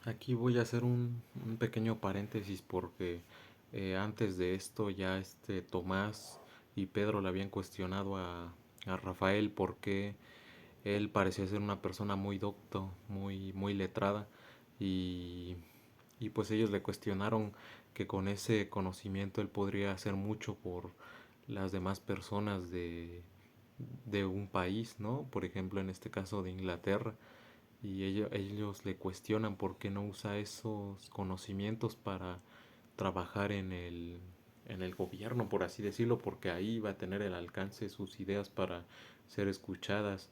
Aquí voy a hacer un pequeño paréntesis porque antes de esto ya Tomás y Pedro le habían cuestionado a Rafael porque él parecía ser una persona muy docto, muy letrada y, y pues ellos le cuestionaron que con ese conocimiento él podría hacer mucho por las demás personas de un país, ¿no? Por ejemplo, en este caso de Inglaterra, y ellos le cuestionan por qué no usa esos conocimientos para trabajar en el gobierno, por así decirlo, porque ahí va a tener el alcance sus ideas para ser escuchadas,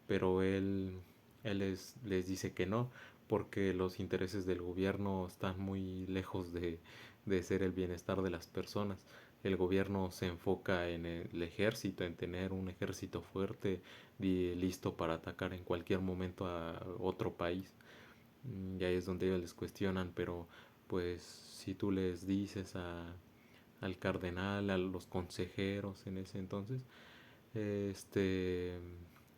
pero él les dice que no, porque los intereses del gobierno están muy lejos de ser el bienestar de las personas. El gobierno se enfoca en el ejército, en tener un ejército fuerte y listo para atacar en cualquier momento a otro país. Y ahí es donde ellos les cuestionan, pero pues si tú les dices al cardenal, a los consejeros en ese entonces, este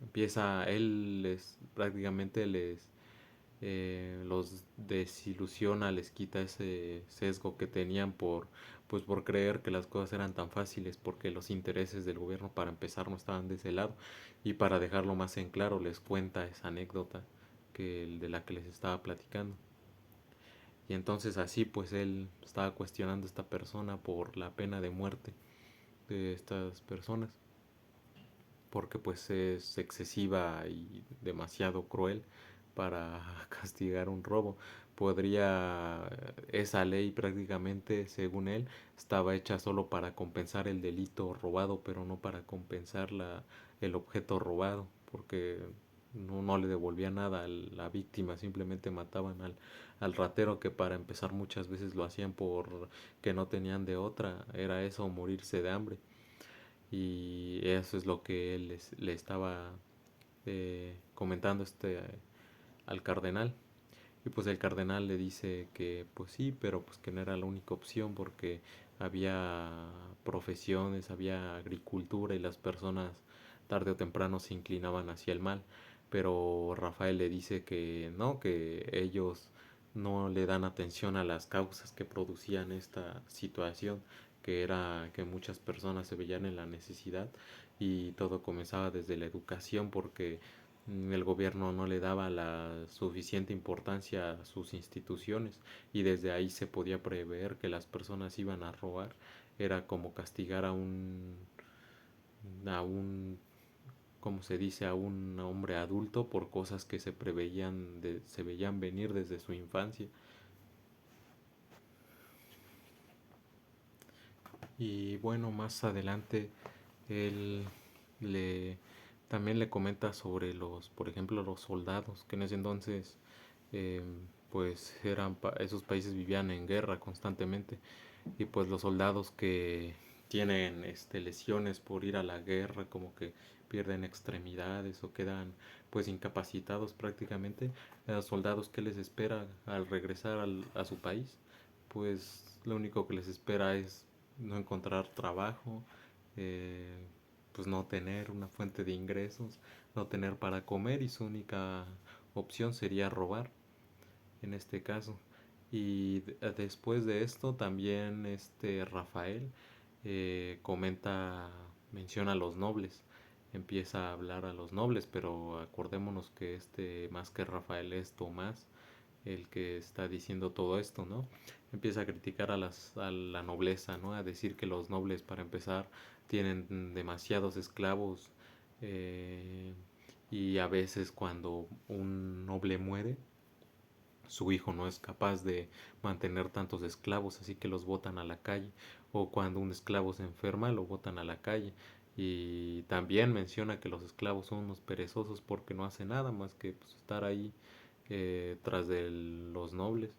empieza, él les prácticamente los desilusiona, les quita ese sesgo que tenían pues por creer que las cosas eran tan fáciles, porque los intereses del gobierno para empezar no estaban de ese lado. Y para dejarlo más en claro les cuenta esa anécdota de la que les estaba platicando. Y entonces así pues él estaba cuestionando a esta persona por la pena de muerte de estas personas, porque pues es excesiva y demasiado cruel para castigar un robo. Podría, esa ley prácticamente, según él, estaba hecha solo para compensar el delito robado, pero no para compensar el objeto robado, porque no le devolvía nada a la víctima, simplemente mataban al ratero, que para empezar muchas veces lo hacían por que no tenían de otra, era eso, morirse de hambre. Y eso es lo que él le estaba comentando al cardenal. Y pues el cardenal le dice que pues sí, pero pues que no era la única opción, porque había profesiones, había agricultura y las personas tarde o temprano se inclinaban hacia el mal. Pero Rafael le dice que no, que ellos no le dan atención a las causas que producían esta situación, que era que muchas personas se veían en la necesidad, y todo comenzaba desde la educación, porque el gobierno no le daba la suficiente importancia a sus instituciones, y desde ahí se podía prever que las personas iban a robar. Era como castigar a un, como se dice, a un hombre adulto por cosas que se veían venir desde su infancia. Y bueno, más adelante él le también le comenta sobre por ejemplo, los soldados, que en ese entonces eh, pues esos países vivían en guerra constantemente, y pues los soldados que tienen lesiones por ir a la guerra, como que pierden extremidades o quedan pues incapacitados prácticamente, a los soldados, que les espera al regresar a su país, pues lo único que les espera es no encontrar trabajo, eh, pues no tener una fuente de ingresos, no tener para comer, y su única opción sería robar en este caso. Y después de esto también Rafael menciona a los nobles, empieza a hablar a los nobles, pero acordémonos que más que Rafael es Tomás el que está diciendo todo esto, ¿no? Empieza a criticar a la nobleza, ¿no? A decir que los nobles, para empezar, tienen demasiados esclavos, eh, y a veces cuando un noble muere, su hijo no es capaz de mantener tantos esclavos, así que los botan a la calle. O cuando un esclavo se enferma, lo botan a la calle. Y también menciona que los esclavos son unos perezosos porque no hacen nada más que pues, estar ahí tras de los nobles.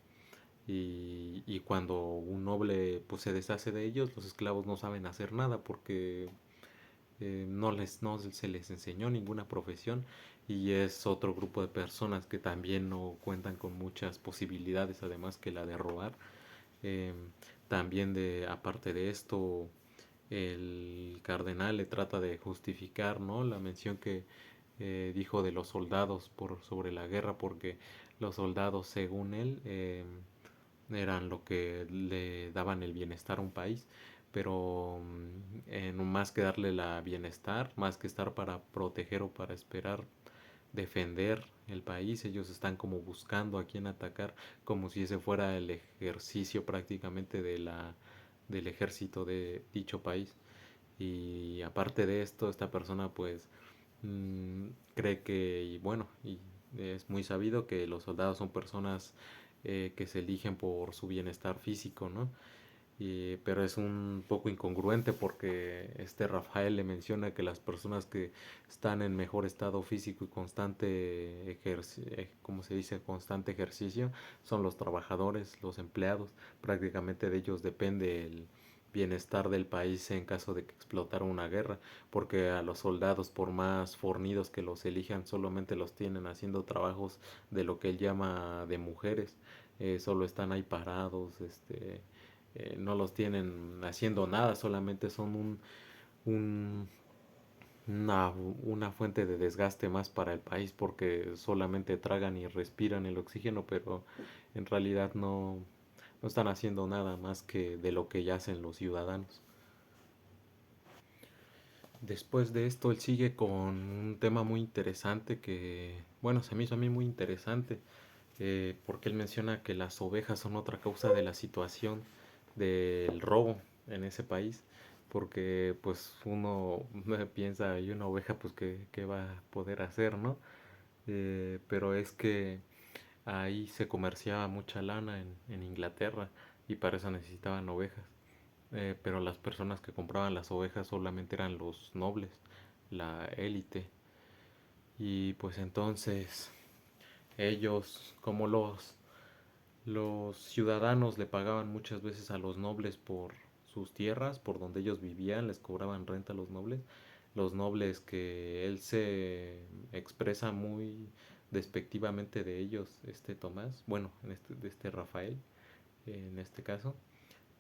Y cuando un noble pues se deshace de ellos, los esclavos no saben hacer nada porque no se les enseñó ninguna profesión, y es otro grupo de personas que también no cuentan con muchas posibilidades además que la de robar. Eh, También aparte de esto, el cardenal le trata de justificar, ¿no? La mención dijo de los soldados sobre la guerra, porque los soldados, según él, eran lo que le daban el bienestar a un país, pero no más que darle la bienestar, más que estar para proteger o para esperar defender el país, ellos están como buscando a quién atacar, como si ese fuera el ejercicio prácticamente del ejército de dicho país. Y aparte de esto, esta persona pues mm, cree que, y bueno, y es muy sabido que los soldados son personas que se eligen por su bienestar físico, ¿no? Pero es un poco incongruente porque este Rafael le menciona que las personas que están en mejor estado físico y constante ¿cómo se dice? Constante ejercicio son los trabajadores, los empleados. Prácticamente de ellos depende el bienestar del país en caso de que explotara una guerra, porque a los soldados, por más fornidos que los elijan, solamente los tienen haciendo trabajos de lo que él llama de mujeres. Solo están ahí parados, no los tienen haciendo nada, solamente son un- una, una fuente de desgaste más para el país porque solamente tragan y respiran el oxígeno, pero en realidad no están haciendo nada más que de lo que ya hacen los ciudadanos. Después de esto, él sigue con un tema muy interesante que, bueno, se me hizo a mí muy interesante, porque él menciona que las ovejas son otra causa de la situación del robo en ese país, porque pues uno piensa, y una oveja pues qué va a poder hacer, ¿no? Pero es que ahí se comerciaba mucha lana en Inglaterra y para eso necesitaban ovejas. Pero las personas que compraban las ovejas solamente eran los nobles, la élite. Y pues entonces ellos, como los ciudadanos le pagaban muchas veces a los nobles por sus tierras, por donde ellos vivían, les cobraban renta a los nobles. Los nobles que él se expresa muy despectivamente de ellos, este Tomás, bueno, de este Rafael, en este caso,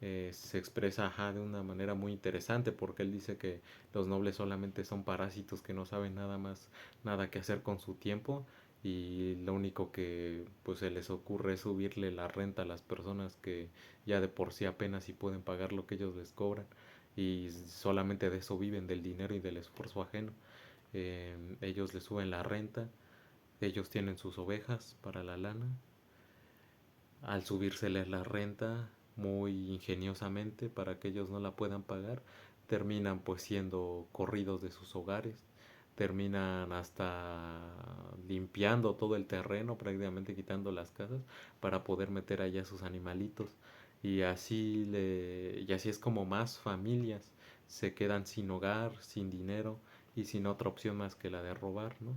se expresa de una manera muy interesante porque él dice que los nobles solamente son parásitos que no saben nada más, nada que hacer con su tiempo y lo único que pues se les ocurre es subirle la renta a las personas que ya de por sí apenas si pueden pagar lo que ellos les cobran y solamente de eso viven, del dinero y del esfuerzo ajeno. Ellos le suben la renta, ellos tienen sus ovejas para la lana, al subírseles la renta muy ingeniosamente para que ellos no la puedan pagar, terminan pues siendo corridos de sus hogares, terminan hasta limpiando todo el terreno, prácticamente quitando las casas para poder meter allá sus animalitos y así es como más familias se quedan sin hogar, sin dinero y sin otra opción más que la de robar, ¿no?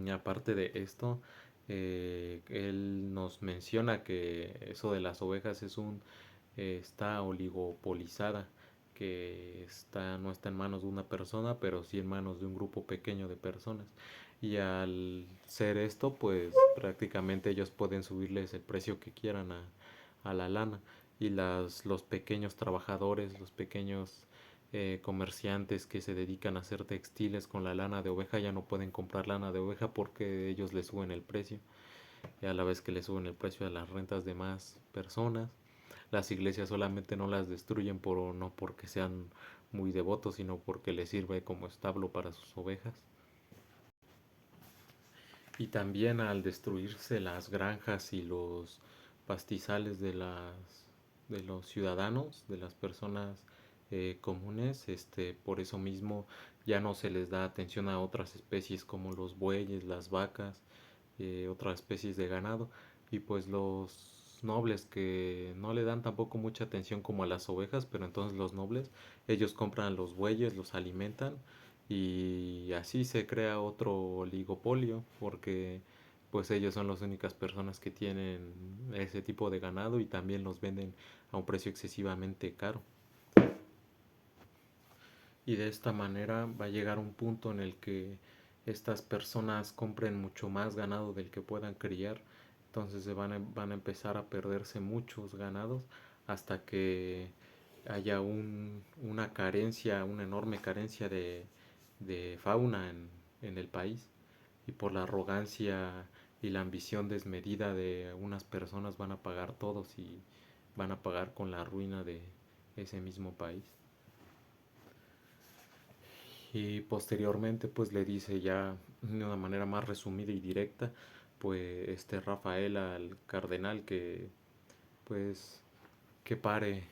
Y aparte de esto, él nos menciona que eso de las ovejas está oligopolizada, que no está en manos de una persona, pero sí en manos de un grupo pequeño de personas. Y al ser esto, pues prácticamente ellos pueden subirles el precio que quieran a la lana. Y los pequeños trabajadores, los pequeños comerciantes que se dedican a hacer textiles con la lana de oveja ya no pueden comprar lana de oveja porque ellos le suben el precio y a la vez que le suben el precio a las rentas de más personas. Las iglesias solamente no las destruyen no porque sean muy devotos, sino porque les sirve como establo para sus ovejas. Y también al destruirse las granjas y los pastizales de los ciudadanos, de las personas comunes, por eso mismo ya no se les da atención a otras especies como los bueyes, las vacas, otras especies de ganado. Y pues los nobles que no le dan tampoco mucha atención como a las ovejas, pero entonces los nobles, ellos compran los bueyes, los alimentan y así se crea otro oligopolio porque pues ellos son las únicas personas que tienen ese tipo de ganado y también los venden a un precio excesivamente caro. Y de esta manera va a llegar un punto en el que estas personas compren mucho más ganado del que puedan criar. Entonces van a empezar a perderse muchos ganados hasta que haya una carencia, una enorme carencia de fauna en el país, y por la arrogancia y la ambición desmedida de unas personas van a pagar todos y van a pagar con la ruina de ese mismo país. Y posteriormente pues le dice ya de una manera más resumida y directa pues Rafael al cardenal que pues que pare,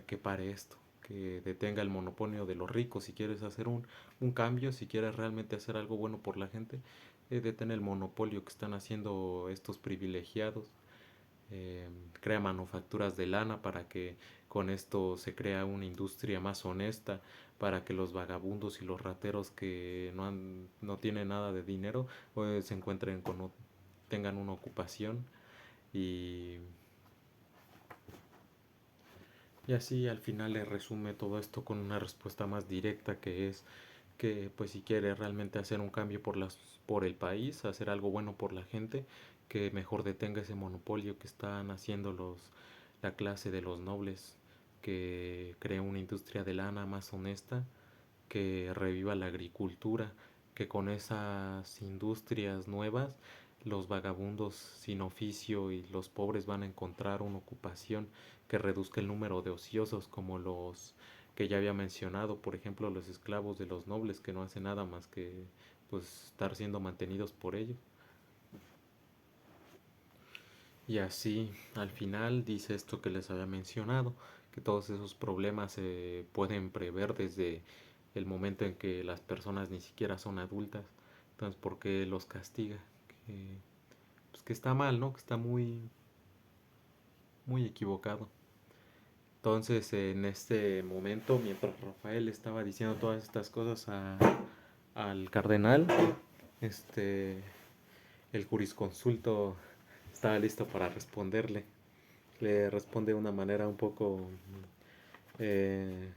que pare esto, que detenga el monopolio de los ricos. Si quieres hacer un cambio, si quieres realmente hacer algo bueno por la gente, detén el monopolio que están haciendo estos privilegiados. eh, Crea manufacturas de lana para que con esto se crea una industria más honesta, para que los vagabundos y los rateros que no tienen nada de dinero pues se encuentren tengan una ocupación. Y Y así al final le resume todo esto con una respuesta más directa, que es que pues si quiere realmente hacer un cambio por el país, hacer algo bueno por la gente, que mejor detenga ese monopolio que están haciendo la clase de los nobles, que cree una industria de lana más honesta, que reviva la agricultura, que con esas industrias nuevas los vagabundos sin oficio y los pobres van a encontrar una ocupación, que reduzca el número de ociosos como los que ya había mencionado, por ejemplo los esclavos de los nobles que no hacen nada más que pues estar siendo mantenidos por ellos. Y así al final dice esto que les había mencionado, que todos esos problemas se pueden prever desde el momento en que las personas ni siquiera son adultas. Entonces, ¿por qué los castiga? Que, pues que está mal, ¿no? Que está muy equivocado. Entonces, en este momento, mientras Rafael estaba diciendo todas estas cosas al cardenal, este, el jurisconsulto estaba listo para responderle. Le responde de una manera un poco, eh,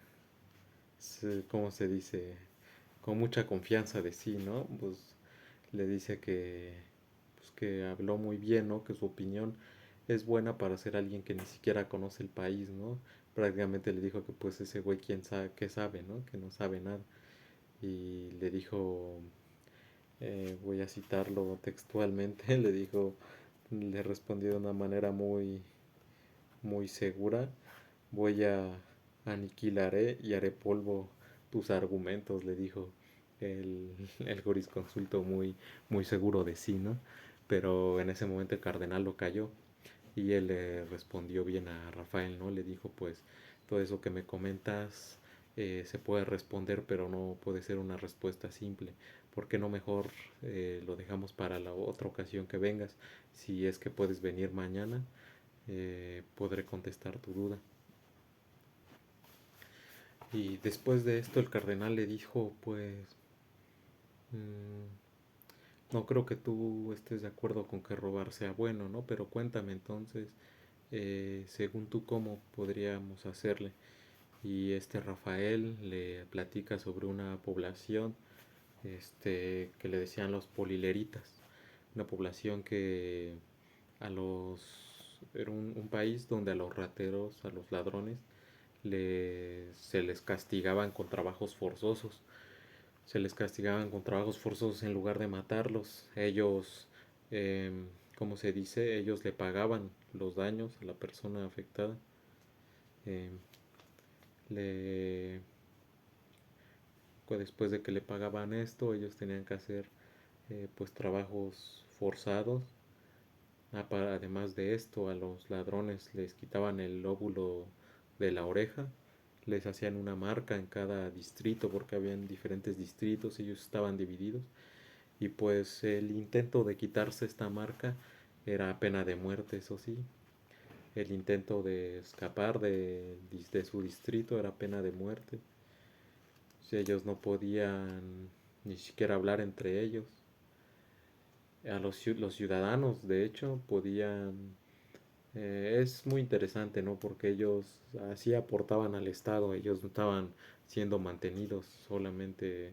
¿cómo se dice? Con mucha confianza de sí, ¿no? Pues le dice pues, que habló muy bien, ¿no? Que su opinión es buena para ser alguien que ni siquiera conoce el país, ¿no? Prácticamente le dijo que pues ese güey quién sabe, qué sabe, ¿no? Que no sabe nada. Y le dijo, voy a citarlo textualmente, le dijo, le respondió de una manera muy segura, voy a aniquilaré y haré polvo tus argumentos, le dijo el jurisconsulto muy seguro de sí, ¿no? Pero en ese momento el cardenal lo cayó y él le respondió bien a Rafael, ¿no? Le dijo, pues, todo eso que me comentas se puede responder, pero no puede ser una respuesta simple. ¿Por qué no mejor lo dejamos para la otra ocasión que vengas? Si es que puedes venir mañana, podré contestar tu duda. Y después de esto el cardenal le dijo, pues, no creo que tú estés de acuerdo con que robar sea bueno, ¿no? Pero cuéntame entonces, según tú, ¿cómo podríamos hacerle? Y Rafael le platica sobre una población, que le decían los polileritas, una población que era un país donde a los rateros, a los ladrones, se les castigaban con trabajos forzosos. Se les castigaban con trabajos forzosos en lugar de matarlos. Ellos, eh, ¿cómo se dice? Ellos le pagaban los daños a la persona afectada. Eh, le, Después de que le pagaban esto, ellos tenían que hacer pues trabajos forzados. Además de esto, a los ladrones les quitaban el lóbulo de la oreja, les hacían una marca en cada distrito porque habían diferentes distritos, ellos estaban divididos, y pues el intento de quitarse esta marca era pena de muerte, eso sí. El intento de escapar de su distrito era pena de muerte. Si ellos no podían ni siquiera hablar entre ellos. Los ciudadanos, de hecho, podían. Es muy interesante, ¿no? Porque ellos así aportaban al Estado, ellos no estaban siendo mantenidos solamente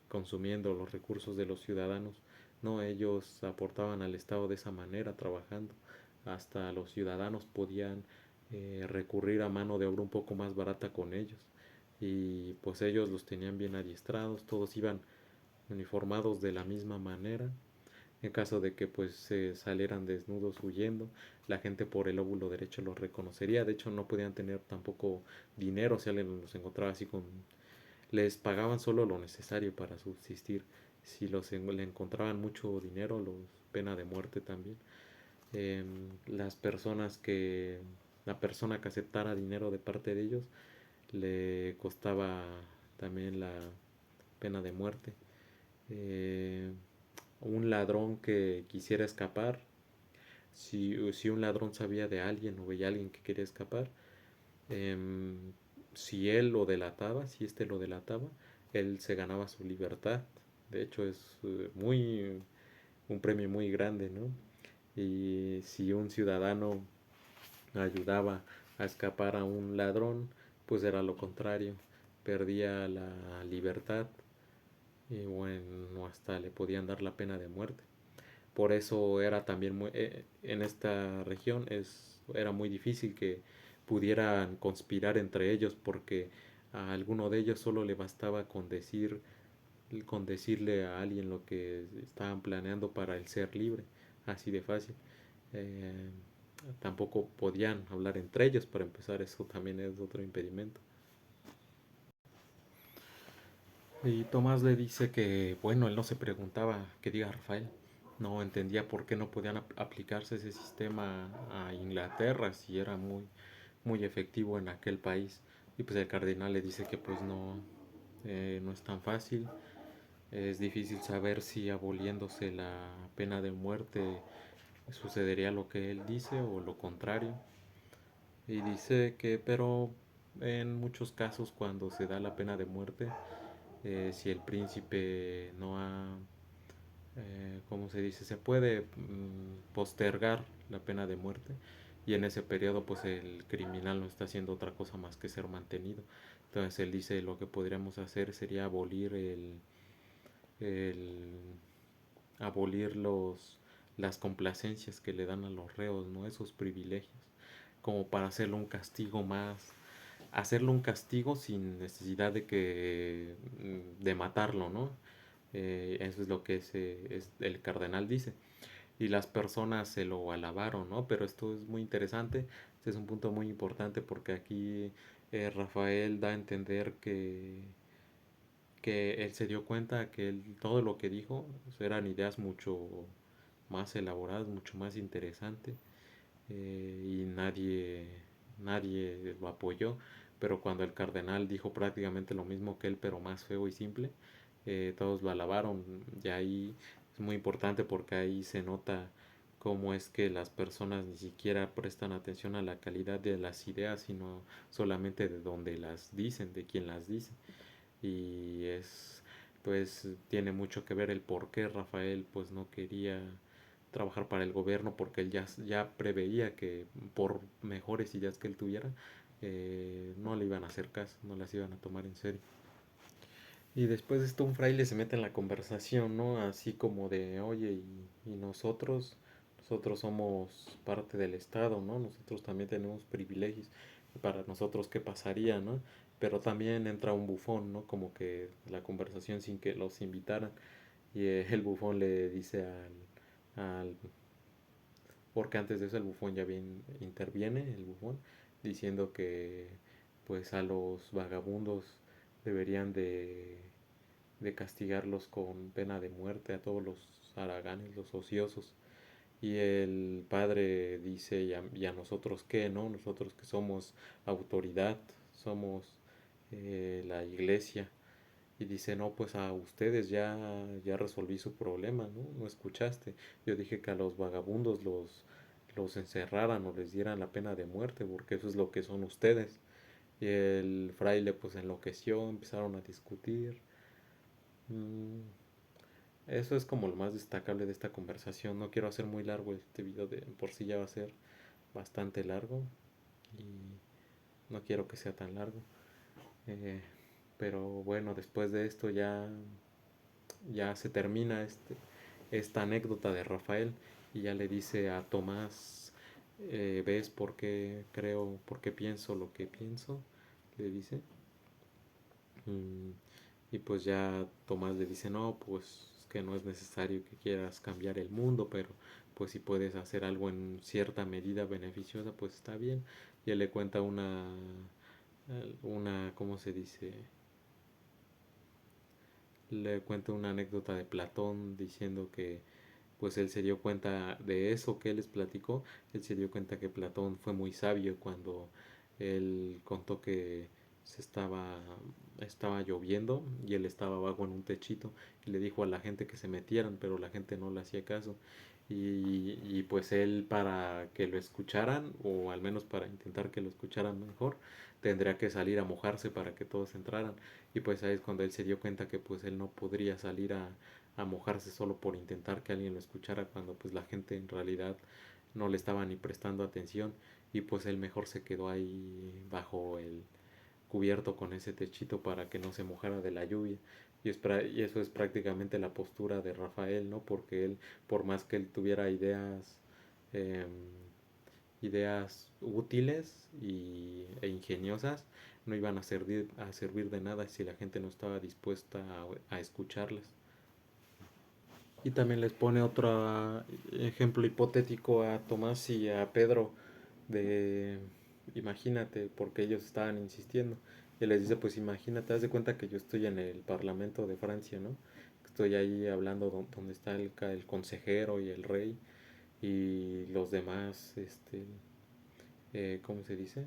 consumiendo los recursos de los ciudadanos. No, ellos aportaban al Estado de esa manera, trabajando. Hasta los ciudadanos podían recurrir a mano de obra un poco más barata con ellos. y pues ellos los tenían bien adiestrados, todos iban uniformados de la misma manera. En caso de que pues se salieran desnudos huyendo, la gente por el óvulo derecho los reconocería. De hecho, no podían tener tampoco dinero si alguien los encontraba así con... Les pagaban solo lo necesario para subsistir. Si le encontraban mucho dinero, los pena de muerte también. Las personas que... La persona que aceptara dinero de parte de ellos le costaba también la pena de muerte. Eh, un ladrón que quisiera escapar, si un ladrón sabía de alguien o veía a alguien que quería escapar, em, si él lo delataba, si este lo delataba, él se ganaba su libertad. De hecho, es un premio muy grande, ¿no? Y si un ciudadano ayudaba a escapar a un ladrón, pues era lo contrario, perdía la libertad y bueno, hasta le podían dar la pena de muerte. Por eso era también en esta región era muy difícil que pudieran conspirar entre ellos porque a alguno de ellos solo le bastaba con decirle a alguien lo que estaban planeando para el ser libre, así de fácil. Eh, Tampoco podían hablar entre ellos para empezar, eso también es otro impedimento. Y Tomás le dice que, bueno, él no se preguntaba, que diga Rafael, no entendía por qué no podían aplicarse ese sistema a Inglaterra si era muy efectivo en aquel país. Y pues el cardenal le dice que pues no, no es tan fácil, es difícil saber si aboliéndose la pena de muerte sucedería lo que él dice o lo contrario. Y dice que, pero en muchos casos cuando se da la pena de muerte, si el príncipe no ha, ¿cómo se dice? Se puede postergar la pena de muerte y en ese periodo pues el criminal no está haciendo otra cosa más que ser mantenido. Entonces él dice lo que podríamos hacer sería el abolir las complacencias que le dan a los reos, ¿no? Esos privilegios, como para hacerlo un castigo más, hacerlo un castigo sin necesidad de matarlo, ¿no? Eso es lo que el cardenal dice. Y las personas se lo alabaron, ¿no? Pero esto es muy interesante, este es un punto muy importante porque aquí Rafael da a entender que él se dio cuenta que todo lo que dijo eran ideas mucho más elaboradas, mucho más interesantes y nadie lo apoyó, pero cuando el cardenal dijo prácticamente lo mismo que él, pero más feo y simple, todos lo alabaron y ahí es muy importante porque ahí se nota cómo es que las personas ni siquiera prestan atención a la calidad de las ideas, sino solamente de donde las dicen, de quien las dice. Y pues tiene mucho que ver el por qué Rafael pues no quería trabajar para el gobierno porque él ya preveía que por mejores ideas que él tuviera no le iban a hacer caso, no las iban a tomar en serio. Y después de esto un fraile se mete en la conversación, ¿no? Así como de, oye, y nosotros somos parte del Estado, ¿no? Nosotros también tenemos privilegios. Y para nosotros, ¿qué pasaría, no? Pero también entra un bufón, ¿no? Como que la conversación sin que los invitaran. Y el bufón le dice al... Porque antes de eso el bufón ya bien interviene, el bufón, diciendo que pues a los vagabundos deberían de castigarlos con pena de muerte a todos los haraganes, los ociosos. Y el padre dice, y a nosotros qué, ¿no? Nosotros que somos autoridad, somos la iglesia. Y dice, no, pues a ustedes ya resolví su problema, ¿no? No escuchaste. Yo dije que a los vagabundos los encerraran o les dieran la pena de muerte, porque eso es lo que son ustedes. Y el fraile pues enloqueció, empezaron a discutir. Mm, Eso es como lo más destacable de esta conversación. No quiero hacer muy largo este video, por sí ya va a ser bastante largo y no quiero que sea tan largo. Eh, pero bueno, después de esto ya se termina esta anécdota de Rafael y ya le dice a Tomás, ¿ves por qué creo, por qué pienso lo que pienso? Le dice. Mm, y pues ya Tomás le dice, no, pues que no es necesario que quieras cambiar el mundo, pero pues si puedes hacer algo en cierta medida beneficiosa, pues está bien. Y él le cuenta ¿cómo se dice? Le cuenta una anécdota de Platón diciendo que pues él se dio cuenta de eso que él les platicó, él se dio cuenta que Platón fue muy sabio cuando él contó que estaba lloviendo y él estaba abajo en un techito y le dijo a la gente que se metieran, pero la gente no le hacía caso. Y pues él para que lo escucharan, o al menos para intentar que lo escucharan mejor, tendría que salir a mojarse para que todos entraran. Y pues ahí es cuando él se dio cuenta que pues él no podría salir a mojarse solo por intentar que alguien lo escuchara cuando pues la gente en realidad no le estaba ni prestando atención, y pues él mejor se quedó ahí bajo el cubierto con ese techito para que no se mojara de la lluvia. Y eso es prácticamente la postura de Rafael, ¿no? Porque él, por más que él tuviera eh, ideas útiles e ingeniosas, no iban a servir de nada si la gente no estaba dispuesta a escucharlas. Y también les pone otro ejemplo hipotético a Tomás y a Pedro de, imagínate, porque ellos estaban insistiendo. Y les dice, pues imagínate, haz de cuenta que yo estoy en el Parlamento de Francia, ¿no? Estoy ahí hablando donde está el consejero y el rey y los demás, ¿cómo se dice?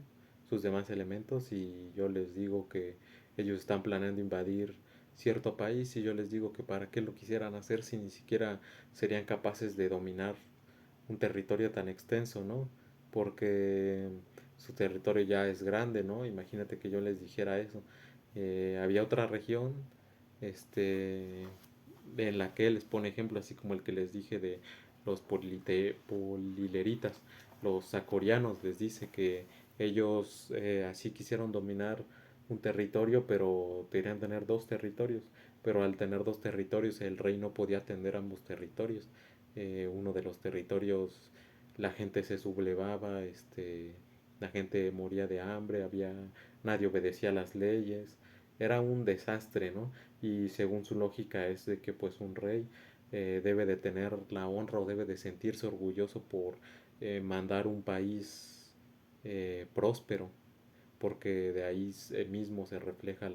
Sus demás elementos, y yo les digo que ellos están planeando invadir cierto país, y yo les digo que para qué lo quisieran hacer si ni siquiera serían capaces de dominar un territorio tan extenso, ¿no? Porque su territorio ya es grande, ¿no? Imagínate que yo les dijera eso. Había otra región, este, en la que les pone ejemplo, así como el que les dije de los polileritas, los sacorianos, les dice que ellos así quisieron dominar un territorio, pero querían tener dos territorios, pero al tener dos territorios el rey no podía atender ambos territorios. Uno de los territorios la gente se sublevaba, la gente moría de hambre, nadie obedecía las leyes, era un desastre, ¿no? Y según su lógica es de que pues un rey debe de tener la honra o debe de sentirse orgulloso por mandar un país próspero, porque de ahí mismo se refleja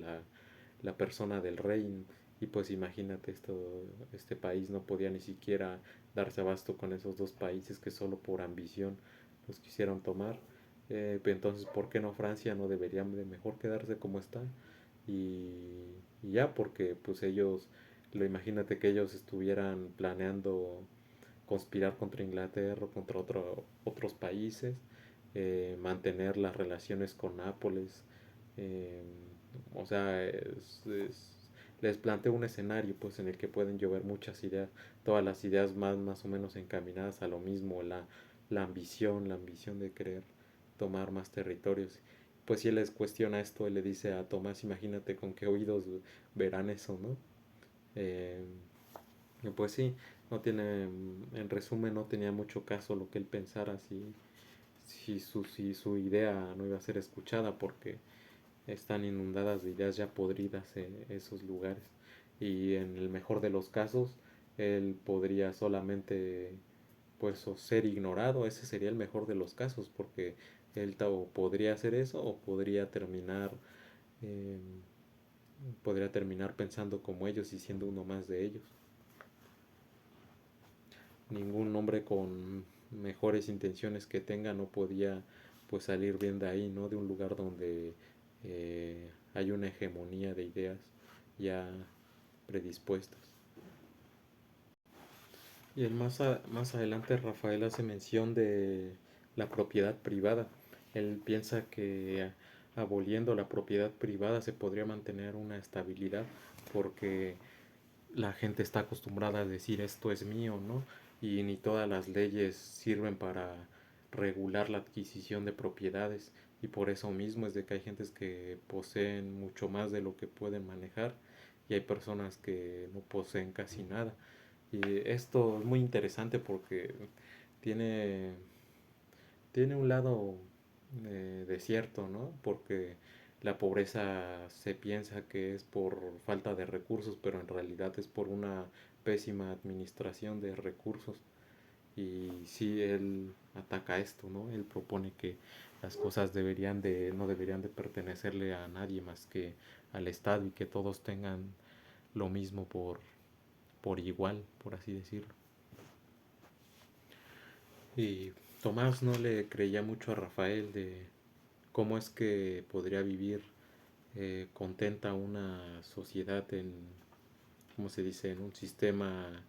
la persona del rey. Y pues imagínate, este país no podía ni siquiera darse abasto con esos dos países que solo por ambición los quisieron tomar. Entonces, ¿por qué no Francia? No deberían de mejor quedarse como está. Y ya, porque pues imagínate que ellos estuvieran planeando conspirar contra Inglaterra o contra otros países, mantener las relaciones con Nápoles. eh, o sea, les planteo un escenario pues en el que pueden llover muchas ideas, todas las ideas más o menos encaminadas a lo mismo, la ambición de querer tomar más territorios. Pues si él les cuestiona esto, él le dice a Tomás, imagínate con qué oídos verán eso, ¿no? Eh, pues sí, en resumen, no tenía mucho caso lo que él pensara si su idea no iba a ser escuchada, porque están inundadas de ideas ya podridas en esos lugares. Y en el mejor de los casos, él podría solamente pues o ser ignorado. Ese sería el mejor de los casos, porque él o podría hacer eso o eh, podría terminar pensando como ellos y siendo uno más de ellos. Ningún hombre con mejores intenciones que tenga no podía pues salir bien de ahí, ¿no? De un lugar donde hay una hegemonía de ideas ya predispuestas. Y más adelante Rafael hace mención de la propiedad privada. Él piensa que aboliendo la propiedad privada se podría mantener una estabilidad, porque la gente está acostumbrada a decir esto es mío, ¿no? Y ni todas las leyes sirven para regular la adquisición de propiedades, y por eso mismo es de que hay gentes que poseen mucho más de lo que pueden manejar, y hay personas que no poseen casi nada. Y esto es muy interesante porque tiene, tiene un lado desierto, ¿no? Porque la pobreza se piensa que es por falta de recursos, pero en realidad es por una pésima administración de recursos. Y sí, él ataca esto, ¿no? Él propone que las cosas no deberían de pertenecerle a nadie más que al Estado y que todos tengan lo mismo por igual, por así decirlo. Y Tomás no le creía mucho a Rafael de cómo es que podría vivir contenta una sociedad en, ¿cómo se dice?, en un sistema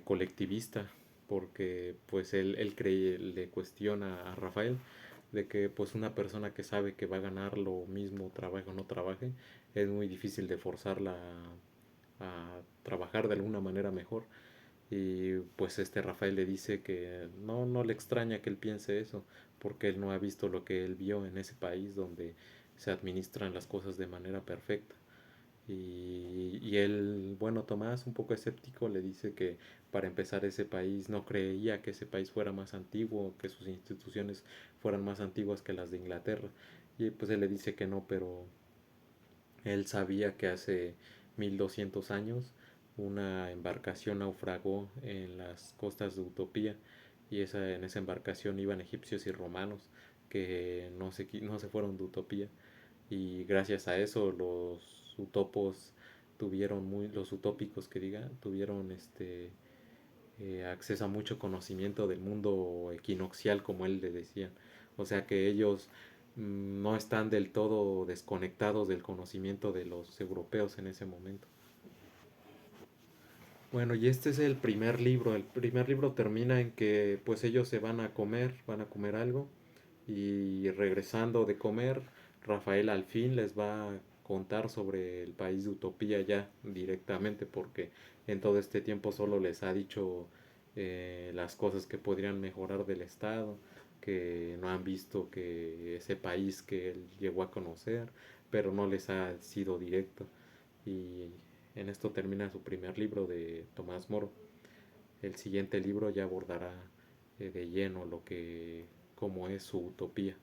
colectivista, porque pues le cuestiona a Rafael de que pues una persona que sabe que va a ganar lo mismo trabaje o no trabaje, es muy difícil de forzarla a trabajar de alguna manera mejor. Y pues este Rafael le dice que no le extraña que él piense eso, porque él no ha visto lo que él vio en ese país donde se administran las cosas de manera perfecta. Y él, bueno, Tomás, un poco escéptico, le dice que para empezar ese país no creía que ese país fuera más antiguo, que sus instituciones fueran más antiguas que las de Inglaterra. Y pues él le dice que no, pero él sabía que hace 1200 años una embarcación naufragó en las costas de Utopía y en esa embarcación iban egipcios y romanos que no se fueron de Utopía y gracias a eso los utópicos que diga, tuvieron acceso a mucho conocimiento del mundo equinoccial, como él le decía. O sea que ellos no están del todo desconectados del conocimiento de los europeos en ese momento. Bueno, y este es el primer libro. El primer libro termina en que pues ellos van a comer algo y regresando de comer, Rafael al fin les va a contar sobre el país de Utopía ya directamente porque en todo este tiempo solo les ha dicho las cosas que podrían mejorar del Estado, que no han visto que ese país que él llegó a conocer, pero no les ha sido directo. Y en esto termina su primer libro de Tomás Moro. El siguiente libro ya abordará de lleno cómo es su utopía.